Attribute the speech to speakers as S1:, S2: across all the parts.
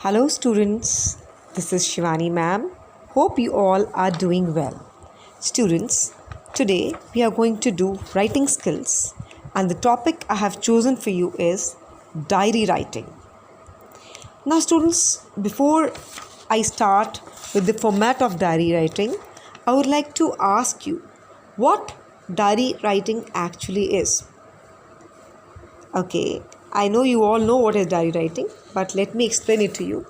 S1: Hello students, this is Shivani ma'am. Hope you all are doing well. Students, today we are going to do writing skills and the topic I have chosen for you is diary writing. Now students, before I start with the format of diary writing, I would like to ask you what diary writing actually is. Okay, I know you all know what is diary writing, but let me explain it to you.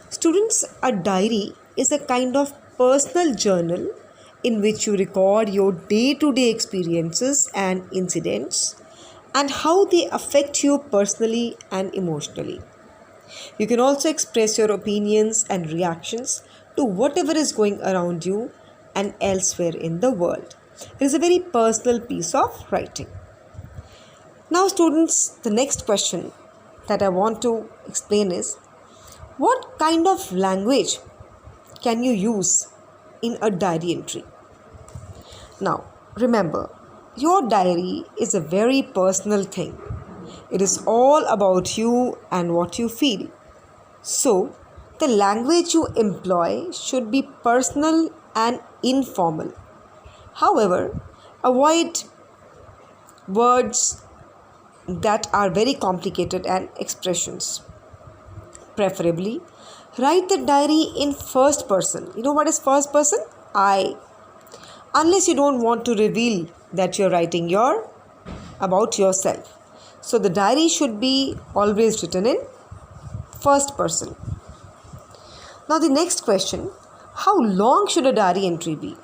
S1: Students, a diary is a kind of personal journal in which you record your day-to-day experiences and incidents and how they affect you personally and emotionally. You can also express your opinions and reactions to whatever is going around you and elsewhere in the world. It is a very personal piece of writing. Now students, the next question that I want to explain is, what kind of language can you use in a diary entry? Now remember, your diary is a very personal thing. It is all about you and what you feel. So the language you employ should be personal and informal. However, avoid words that are very complicated and expressions. Preferably, write the diary in first person. You know what is first person? I. Unless you don't want to reveal that you're writing about yourself. So the diary should be always written in first person. Now the next question, how long should a diary entry be?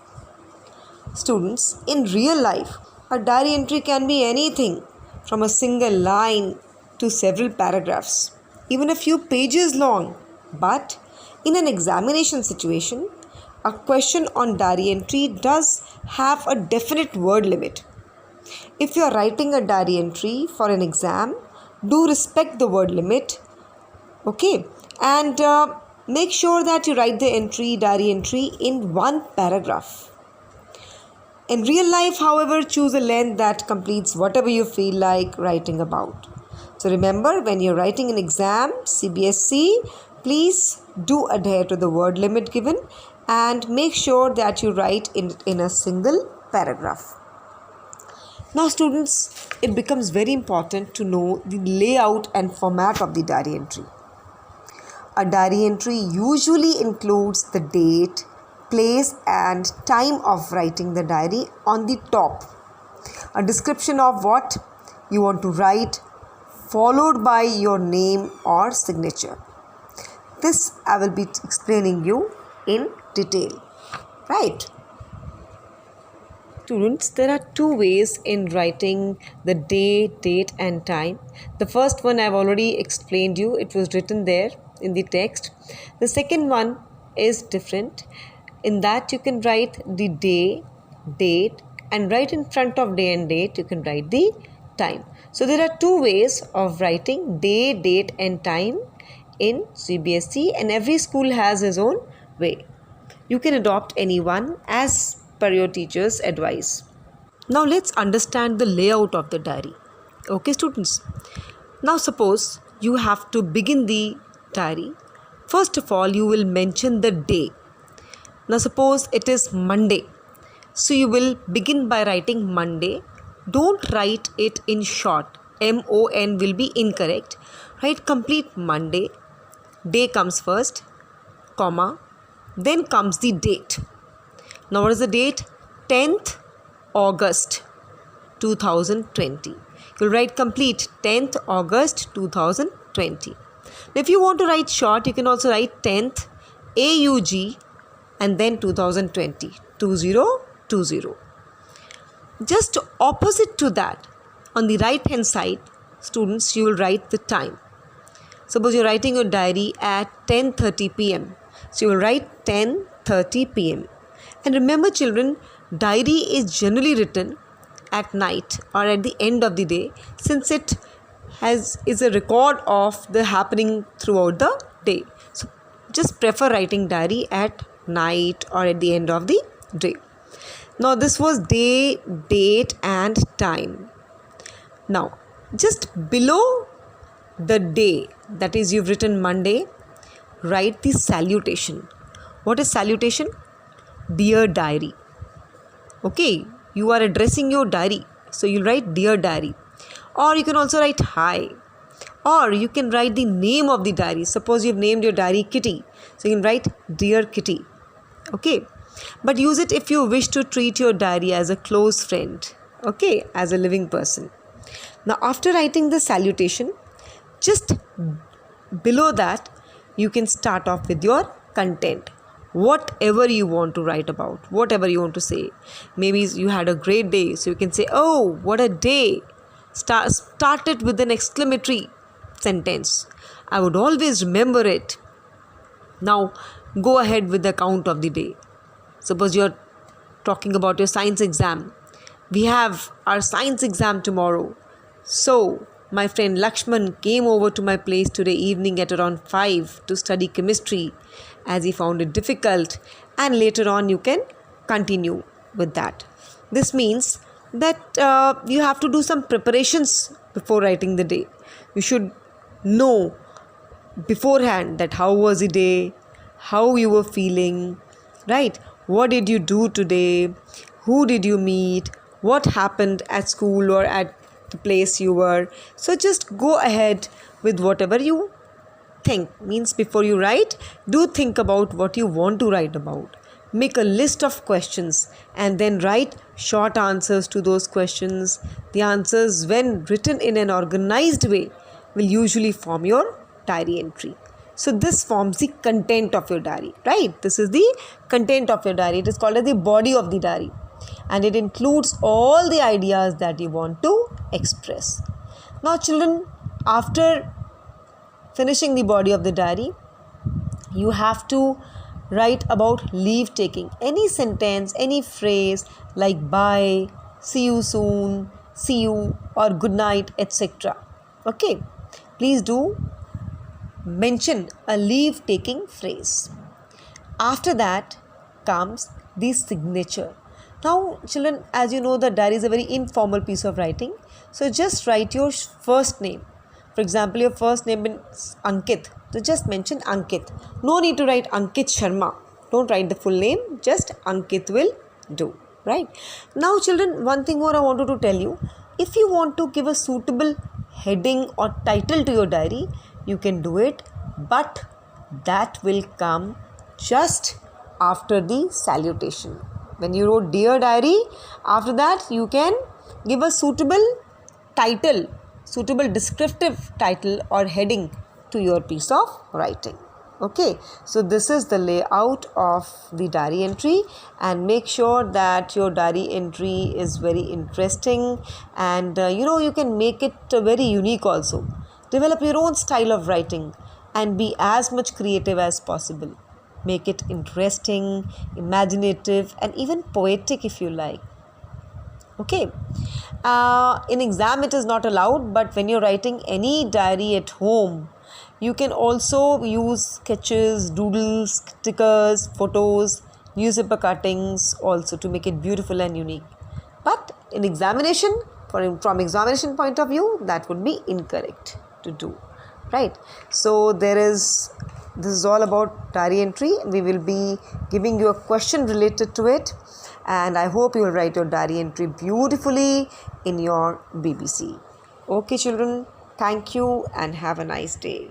S1: Students, in real life, a diary entry can be anything from a single line to several paragraphs, even a few pages long. But in an examination situation, a question on diary entry does have a definite word limit. If you are writing a diary entry for an exam, do respect the word limit, okay? And make sure that you write the diary entry in one paragraph. In real life, however, choose a length that completes whatever you feel like writing about. So remember, when you're writing an exam, CBSE, please do adhere to the word limit given and make sure that you write in a single paragraph. Now students, it becomes very important to know the layout and format of the diary entry. A diary entry usually includes the date, place and time of writing the diary on the top, a description of what you want to write followed by your name or signature. This I will be explaining you in detail, right? Students, there are two ways in writing the day, date and time. The first one I've already explained you, it was written there in the text. The second one is different. In that you can write the day, date and right in front of day and date you can write the time. So there are two ways of writing day, date and time in CBSE and every school has its own way. You can adopt any one as per your teacher's advice. Now let's understand the layout of the diary. Okay students. Now suppose you have to begin the diary. First of all, you will mention the day. Now suppose it is Monday. So you will begin by writing Monday. Don't write it in short. MON will be incorrect. Write complete Monday. Day comes first, comma. Then comes the date. Now what is the date? 10th August 2020. You'll write complete 10th August 2020. Now if you want to write short, you can also write 10th AUG and then 2020, 2020. Just opposite to that, on the right hand side, students, you will write the time. Suppose you're writing your diary at 10:30 p.m. So you will write 10:30 p.m. And remember children, diary is generally written at night or at the end of the day, since it is a record of the happening throughout the day. So just prefer writing diary at night or at the end of the day. Now this was day, date and time. Now just below the day, that is you've written Monday, write the salutation. What is salutation? Dear diary. Okay, you are addressing your diary, so you'll write dear diary. Or you can also write hi. Or you can write the name of the diary. Suppose you've named your diary Kitty, so you can write dear Kitty. Okay, but use it if you wish to treat your diary as a close friend, okay, as a living person. Now, after writing the salutation, just below that, you can start off with your content. Whatever you want to write about, whatever you want to say. Maybe you had a great day, so you can say, oh, what a day. Start it with an exclamatory sentence. I would always remember it. Now, go ahead with the account of the day. Suppose you're talking about your science exam. We have our science exam tomorrow. So, my friend Lakshman came over to my place today evening at around 5 to study chemistry as he found it difficult, and later on you can continue with that. This means that you have to do some preparations before writing the day. You should know beforehand that how was the day, how you were feeling, right? What did you do today? Who did you meet? What happened at school or at the place you were? So just go ahead with whatever you think. Means before you write, do think about what you want to write about. Make a list of questions and then write short answers to those questions. The answers, when written in an organized way, will usually form your diary entry. So this forms the content of your diary, right? This is the content of your diary. It is called as the body of the diary, and it includes all the ideas that you want to express. Now, children, after finishing the body of the diary, you have to write about leave taking. Any sentence, any phrase like bye, see you soon, see you, or good night, etc. Okay, please do mention a leave taking phrase. After that comes the signature. Now, children, as you know, the diary is a very informal piece of writing. So just write your first name. For example, your first name is Ankit. So just mention Ankit. No need to write Ankit Sharma. Don't write the full name. Just Ankit will do. Right? Now, children, one thing more I wanted to tell you. If you want to give a suitable heading or title to your diary, you can do it. But that will come just after the salutation. When you wrote Dear Diary, after that you can give a suitable title, suitable descriptive title or heading to your piece of writing. Okay, so this is the layout of the diary entry, and make sure that your diary entry is very interesting, and you can make it very unique also. Develop your own style of writing and be as much creative as possible. Make it interesting, imaginative, and even poetic if you like. Okay. In exam it is not allowed, but when you're writing any diary at home, you can also use sketches, doodles, stickers, photos, newspaper cuttings also to make it beautiful and unique. But in examination, from examination point of view, that would be incorrect to do. Right? So this is all about diary entry. We will be giving you a question related to it, and I hope you will write your diary entry beautifully in your BBC. Okay, children, thank you and have a nice day.